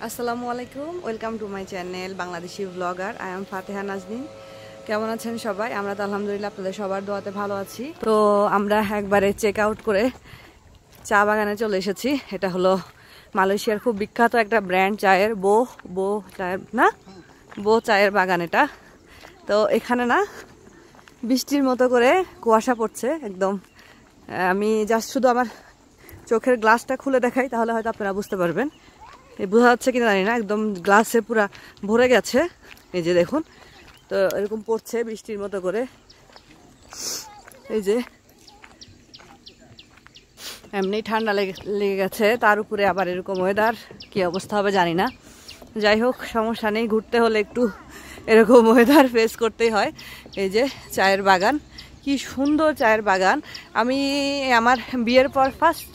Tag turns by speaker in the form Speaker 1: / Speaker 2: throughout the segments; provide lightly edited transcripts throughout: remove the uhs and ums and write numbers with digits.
Speaker 1: আসসালামু আলাইকুম, welcome to my channel Bangladeshi blogger. I am Fateha Nazneen. কেমন আছেন সবাই? আমরা তো আলহামদুলিল্লাহ আপনাদের সবার দোয়াতে ভালো আছি। তো আমরা একবারে চেক আউট করে চা বাগানে চলে এসেছি। এটা হলো মালয়েশিয়ার খুব বিখ্যাত একটা ব্র্যান্ড চায়ের বো চায়ের বাগান এটা। তো এখানে না বৃষ্টির মতো করে কুয়াশা পড়ছে একদম। আমি জাস্ট শুধু আমার চোখের গ্লাসটা খুলে দেখাই, তাহলে হয়তো আপনারা বুঝতে পারবেন। বোঝা যাচ্ছে কিনা জানি না, একদম গ্লাসে পুরা ভরে গেছে। এই যে দেখুন, তো এরকম পড়ছে বৃষ্টির মতো করে। এই যে এমনি ঠান্ডা লেগে গেছে, তার উপরে আবার এরকম ওয়েদার, কি অবস্থা হবে জানি না। যাই হোক, সমস্যা নেই, ঘুরতে হলে একটু এরকম ওয়েদার ফেস করতেই হয়। এই যে চায়ের বাগান, কি সুন্দর চায়ের বাগান। আমি আমার বিয়ের পর ফার্স্ট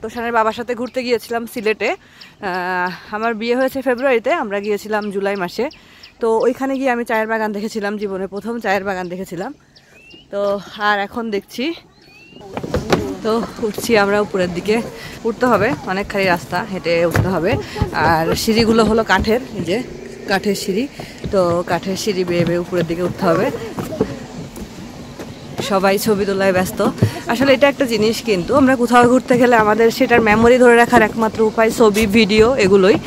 Speaker 1: তোষানের বাবার সাথে ঘুরতে গিয়েছিলাম সিলেটে। আমার বিয়ে হয়েছে ফেব্রুয়ারিতে, আমরা গিয়েছিলাম জুলাই মাসে। তো ওইখানে গিয়ে আমি চায়ের বাগান দেখেছিলাম, জীবনে প্রথম চায়ের বাগান দেখেছিলাম। তো আর এখন দেখছি, তো উঠছি আমরা উপরের দিকে। উঠতে হবে, অনেকখানি রাস্তা হেঁটে উঠতে হবে। আর সিঁড়িগুলো হলো কাঠের, এই যে কাঠের সিঁড়ি। তো কাঠের সিঁড়ি বেয়ে বেয়ে উপরের দিকে উঠতে হবে। সবাই ছবি তোলায় ব্যস্ত। আসলে এটা একটা জিনিস, কিন্তু আমরা কোথাও ঘুরতে গেলে আমাদের সেটার মেমোরি ধরে রাখার একমাত্র উপায় ছবি, ভিডিও, এগুলোই।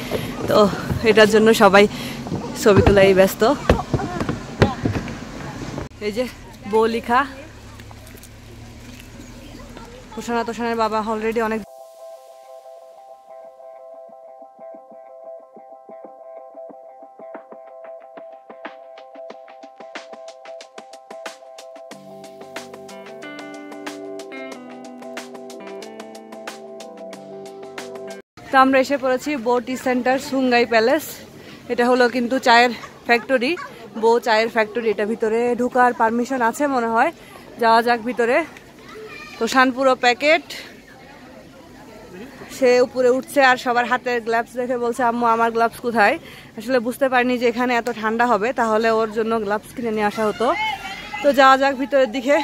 Speaker 1: তো এটার জন্য সবাই ছবি তোলাই ব্যস্ত। এই যে বউ লিখা, তোষানের বাবা অলরেডি অনেক। তো আমরা এসে পড়েছি বো টি সেন্টার সুঙ্গাই প্যালেস। এটা হলো কিন্তু চায়ের ফ্যাক্টরি, বো চায়ের ফ্যাক্টরি। এটা ভিতরে ঢোকার পারমিশন আছে মনে হয়, যাওয়া যাক ভিতরে। তো শানপুরো প্যাকেট, সে উপরে উঠছে আর সবার হাতে গ্লাভস দেখে বলছে আম্মু আমার গ্লাভস কোথায়। আসলে বুঝতে পারিনি যে এখানে এত ঠান্ডা হবে, তাহলে ওর জন্য গ্লাভস কিনে নিয়ে আসা হতো। তো যাওয়া যাক ভিতরের দিকে।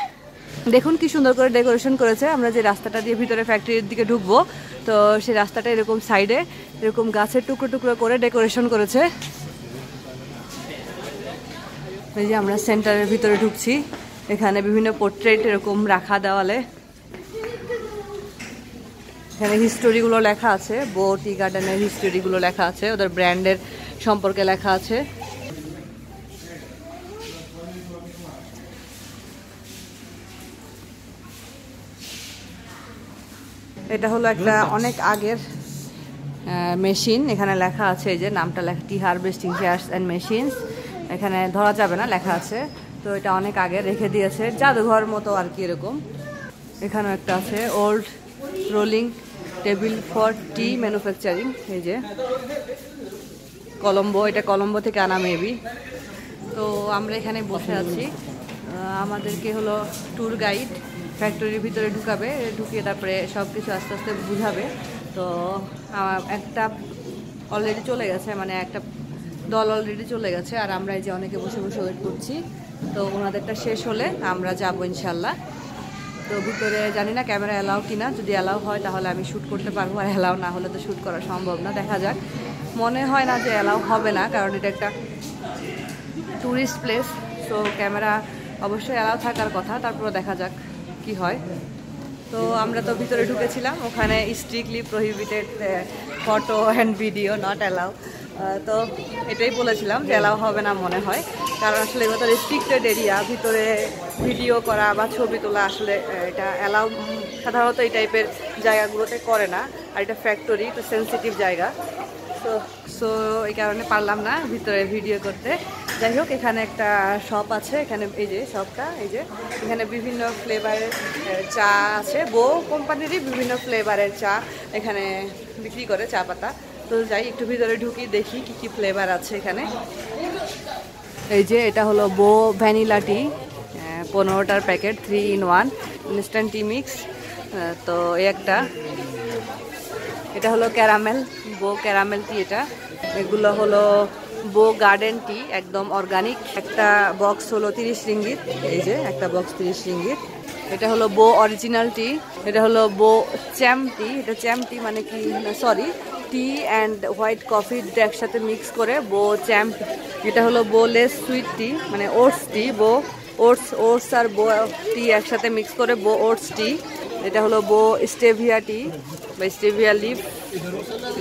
Speaker 1: দেখুন কি সুন্দর করে ডেকোরেশন করেছে। আমরা যে রাস্তাটা দিয়ে ভিতরে ফ্যাক্টরির দিকে ঢুকবো, তো সেই রাস্তাটা এরকম সাইডে এরকম গাছের টুকরো টুকরো করে ডেকোরেশন করেছে। এই যে আমরা সেন্টারের ভিতরে ঢুকছি, এখানে বিভিন্ন পোর্ট্রেট এরকম রাখা দেওয়ালে। এখানে হিস্টোরিগুলো লেখা আছে, বো টি গার্ডেনের হিস্টোরিগুলো লেখা আছে, ওদের ব্র্যান্ডের সম্পর্কে লেখা আছে। এটা হলো একটা অনেক আগের মেশিন, এখানে লেখা আছে, এই যে নামটা লেখা, টি হারভেস্টিং চেয়ার্স অ্যান্ড মেশিনস। এখানে ধরা যাবে না, লেখা আছে। তো এটা অনেক আগে রেখে দিয়েছে, জাদুঘর মতো আর কি এরকম। এখানেও একটা আছে, old rolling table for T manufacturing. এই যে কলম্বো, এটা কলম্বো থেকে আনা মেবি। তো আমরা এখানে বসে আছি, আমাদেরকে হলো ট্যুর গাইড ফ্যাক্টরির ভিতরে ঢুকাবে, ঢুকিয়ে তারপরে সব কিছু আস্তে আস্তে বুঝাবে। তো একটা অলরেডি চলে গেছে, মানে একটা দল অলরেডি চলে গেছে, আর আমরা এই যে অনেকে বসে বসে ওয়েট করছি। তো ওনাদেরটা শেষ হলে আমরা যাবো ইনশাল্লাহ। তো ভিতরে জানি না ক্যামেরা অ্যালাউ কিনা, যদি অ্যালাউ হয় তাহলে আমি শ্যুট করতে পারবো, আর অ্যালাউ না হলে তো শ্যুট করা সম্ভব না। দেখা যাক, মনে হয় না যে অ্যালাউ হবে না, কারণ এটা একটা ট্যুরিস্ট প্লেস। তো ক্যামেরা অবশ্যই অ্যালাউ থাকার কথা, তারপরে দেখা যাক কি হয়। তো আমরা তো ভিতরে ঢুকেছিলাম, ওখানে strictly prohibited photo and video not allow. তো এটাই বলেছিলাম যে অ্যালাউ হবে না মনে হয়, কারণ আসলে এগুলো তো রেস্ট্রিক্টেড এরিয়া, ভিতরে ভিডিও করা বা ছবি তোলা আসলে এটা অ্যালাউ সাধারণত এই টাইপের জায়গাগুলোতে করে না। আর এটা ফ্যাক্টরি, তো সেন্সিটিভ জায়গা। সো এই কারণে পারলাম না ভিতরে ভিডিও করতে। যাই হোক, এখানে একটা শপ আছে, এখানে এই যে শপটা, এই যে এখানে বিভিন্ন ফ্লেভারের চা আছে, বো কোম্পানিরই বিভিন্ন ফ্লেভারের চা এখানে বিক্রি করে, চা পাতা। তো যাই একটু ভিতরে ঢুকি, দেখি কি কি ফ্লেভার আছে এখানে। এই যে এটা হলো বো ভ্যানিলা টি, 15টার packet, 3 in 1 instant tea mix. তো এই একটা, এটা হলো ক্যারামেল, বো ক্যারামেল টি। এটা এগুলো হলো বো গার্ডেন টি, একদম অর্গানিক। একটা বক্স হলো 30 রিঙ্গিত, এই যে একটা বক্স 30 রিঙ্গিত। এটা হলো বো অরিজিনাল টি। এটা হলো বো চ্যাম টি। এটা চ্যাম টি মানে কি, sorry T and white coffee একসাথে মিক্স করে বো চ্যাম্প, এটা হলো বো লেস সুইট টি, মানে ওটস টি, বো ওটস আর বো টি একসাথে মিক্স করে বো ওটস টি। এটা হলো বো স্টেভিয়া টি বা স্টেভিয়া লিফ,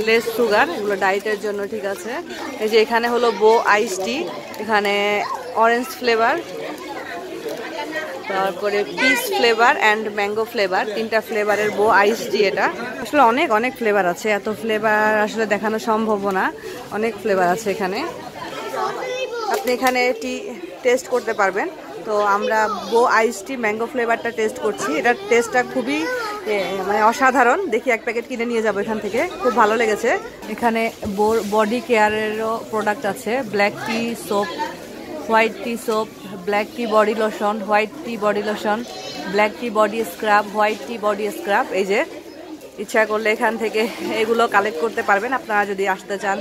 Speaker 1: লেস সুগার, এগুলো ডায়েটের জন্য ঠিক আছে। এই যে এখানে হলো বো আইস টি, এখানে অরেঞ্জ ফ্লেভার, তারপরে peach flavour and mango flavour, 3টা ফ্লেভারের বো আইস টি। এটা আসলে অনেক ফ্লেভার আছে, এত ফ্লেভার আসলে দেখানো সম্ভব না, অনেক ফ্লেভার আছে এখানে। আপনি এখানে টি টেস্ট করতে পারবেন। তো আমরা বো আইস টি ম্যাঙ্গো ফ্লেভারটা টেস্ট করছি, এটার টেস্টটা খুবই মানে অসাধারণ। দেখি এক প্যাকেট কিনে নিয়ে যাবো এখান থেকে, খুব ভালো লেগেছে। এখানে বডি কেয়ারেরও প্রোডাক্ট আছে, ব্ল্যাক টি সোপ, হোয়াইট টি সোপ, ব্ল্যাক টি বডি লোশন, হোয়াইট টি বডি লোশন, ব্ল্যাক টি বডি স্ক্রাব, হোয়াইট টি বডি স্ক্রাব। এই যে ইচ্ছা করলে এখান থেকে এগুলো কালেক্ট করতে পারবেন, আপনারা যদি আসতে চান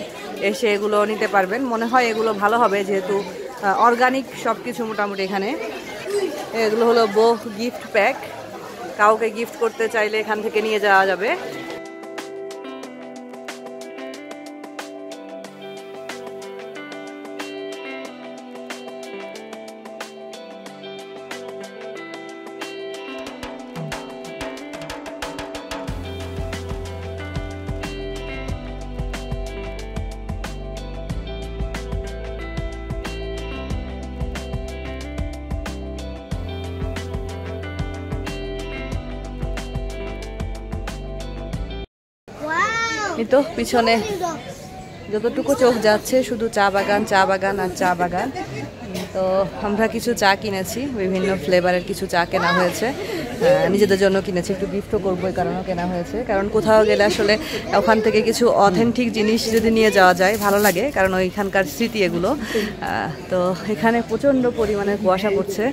Speaker 1: এসে এগুলো নিতে পারবেন। মনে হয় এগুলো ভালো হবে যেহেতু অর্গানিক সব কিছু মোটামুটি এখানে। এগুলো হলো বো গিফট প্যাক, কাউকে গিফট করতে চাইলে এখান থেকে নিয়ে যাওয়া যাবে। এই তো পিছনে যতটুকু চোখ যাচ্ছে শুধু চা বাগান, চা বাগান আর চা বাগান। তো আমরা কিছু চা কিনেছি, বিভিন্ন ফ্লেভারের কিছু চা কেনা হয়েছে, নিজেদের জন্য কিনেছি, একটু গিফটও করবো এই কারণেও কেনা হয়েছে। কারণ কোথাও গেলে আসলে ওখান থেকে কিছু অথেন্টিক জিনিস যদি নিয়ে যাওয়া যায় ভালো লাগে, কারণ ওইখানকার স্মৃতি এগুলো। তো এখানে প্রচণ্ড পরিমাণে কুয়াশা পড়ছে,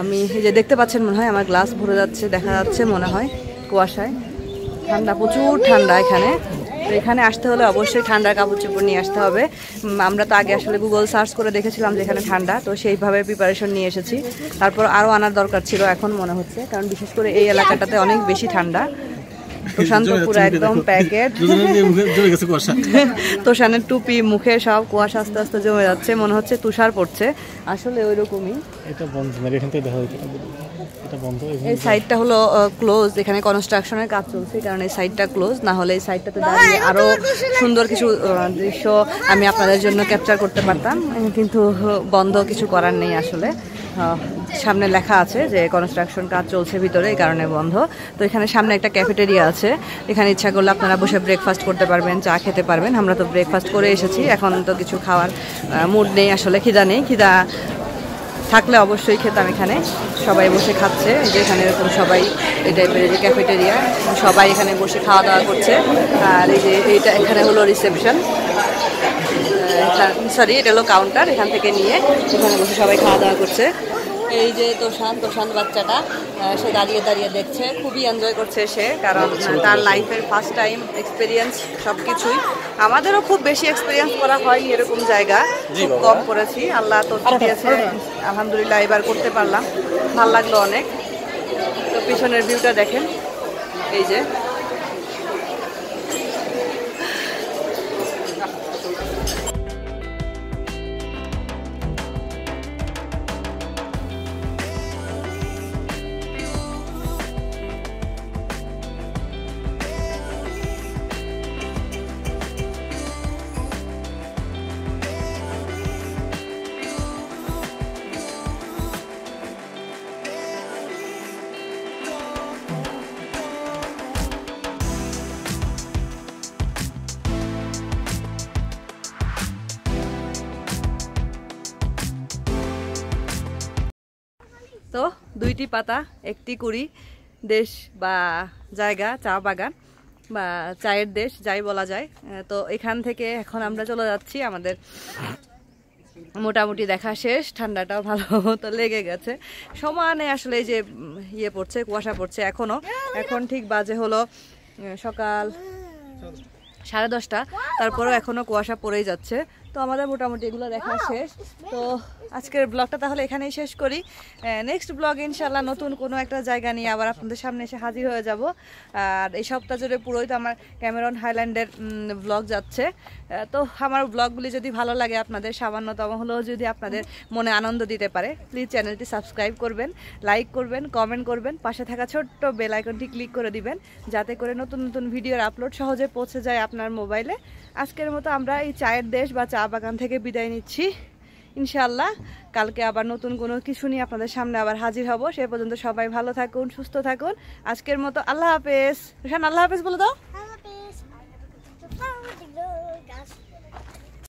Speaker 1: আমি এই যে দেখতে পাচ্ছেন মনে হয় আমার গ্লাস ভরে যাচ্ছে, দেখা যাচ্ছে মনে হয় কুয়াশায়। ঠান্ডা, প্রচুর ঠান্ডা এখানে। তো এখানে আসতে হলে অবশ্যই ঠান্ডার কাপড় চোপড় নিয়ে আসতে হবে। আমরা তো আগে আসলে গুগল সার্চ করে দেখেছিলাম যে এখানে ঠান্ডা, তো সেইভাবে প্রিপারেশন নিয়ে এসেছি। তারপর আরও আনার দরকার ছিল এখন মনে হচ্ছে, কারণ বিশেষ করে এই এলাকাটাতে অনেক বেশি ঠান্ডা। তোষান তো পুরো একদম প্যাকেট, তোষানের টুপি, মুখে সব কুয়াশা আস্তে আস্তে জমে যাচ্ছে, মনে হচ্ছে তুষার পড়ছে, আসলে ওই রকমই। এই সাইডটা হলো ক্লোজ, এখানে কনস্ট্রাকশনের কাজ চলছে, কারণ এই সাইডটা ক্লোজ, না হলে এই সাইডটাতে দাঁড়িয়ে আরও সুন্দর কিছু দৃশ্য আমি আপনাদের জন্য ক্যাপচার করতে পারতাম, কিন্তু বন্ধ, কিছু করার নেই আসলে। সামনে লেখা আছে যে কনস্ট্রাকশন কাজ চলছে ভিতরে, এই কারণে বন্ধ। তো এখানে সামনে একটা ক্যাফেটেরিয়া আছে, এখানে ইচ্ছা করলে আপনারা বসে ব্রেকফাস্ট করতে পারবেন, চা খেতে পারবেন। আমরা তো ব্রেকফাস্ট করে এসেছি, এখন তো কিছু খাওয়ার মুড নেই আসলে, খিদা নেই। খিদা থাকলে অবশ্যই খেতাম। এখানে সবাই বসে খাচ্ছে, যে এখানে এরকম সবাই এই টাইপের যে ক্যাফেটেরিয়া, সবাই এখানে বসে খাওয়া দাওয়া করছে। আর এই যে এইটা এখানে হলো রিসেপশন, সরি এটা হলো কাউন্টার, এখান থেকে নিয়ে এখানে বসে সবাই খাওয়া দাওয়া করছে। এই যে তোষান বাচ্চাটা, সে দাঁড়িয়ে দাঁড়িয়ে দেখছে, খুবই এনজয় করছে সে, কারণ তার লাইফের ফার্স্ট টাইম এক্সপিরিয়েন্স সব কিছুই। আমাদেরও খুব বেশি এক্সপিরিয়েন্স করা হয়নি এরকম জায়গা, খুব কম করেছি, আল্লাহ তো দিয়েছে আলহামদুলিল্লাহ, এবার করতে পারলাম, ভাল লাগলো অনেক। তো পিছনের ভিউটা দেখেন, এই যে তো দুইটি পাতা একটি কুড়ি, দেশ বা জায়গা চা বাগান বা চায়ের দেশ যাই বলা যায়। তো এখান থেকে এখন আমরা চলে যাচ্ছি, আমাদের মোটামুটি দেখা শেষ, ঠান্ডাটাও ভালো মতো লেগে গেছে, সমানে আসলে এই যে ইয়ে পড়ছে, কুয়াশা পড়ছে এখনো। এখন ঠিক বাজে হলো সকাল 10:30, তারপরেও এখনো কুয়াশা পড়েই যাচ্ছে। তো আমাদের মোটামুটি এগুলো দেখা শেষ। তো আজকের ব্লগটা তাহলে এখানেই শেষ করি। নেক্সট ব্লগ ইনশাল্লাহ নতুন কোনো একটা জায়গা নিয়ে আবার আপনাদের সামনে এসে হাজির হয়ে যাব। আর এই সপ্তাহ জুড়ে পুরোই তো আমার ক্যামেরন হাইল্যান্ডের ব্লগ যাচ্ছে। তো আমার ব্লগগুলি যদি ভালো লাগে আপনাদের, সামান্যতম হলেও যদি আপনাদের মনে আনন্দ দিতে পারে, প্লিজ চ্যানেলটি সাবস্ক্রাইব করবেন, লাইক করবেন, কমেন্ট করবেন, পাশে থাকা ছোট্ট বেল আইকনটি ক্লিক করে দিবেন, যাতে করে নতুন নতুন ভিডিওর আপলোড সহজে পৌঁছে যায় আপনার মোবাইলে। আজকের মতো আমরা এই চায়ের দেশ বা চা বাগান থেকে বিদায় নিচ্ছি। ইনশাআল্লাহ কালকে আবার নতুন কোনো কিছু নিয়ে আপনাদের সামনে আবার হাজির হব। সে পর্যন্ত সবাই ভালো থাকুন, সুস্থ থাকুন। আজকের মতো আল্লাহ হাফেজ। রুশান আল্লাহ হাফেজ বলে দাও।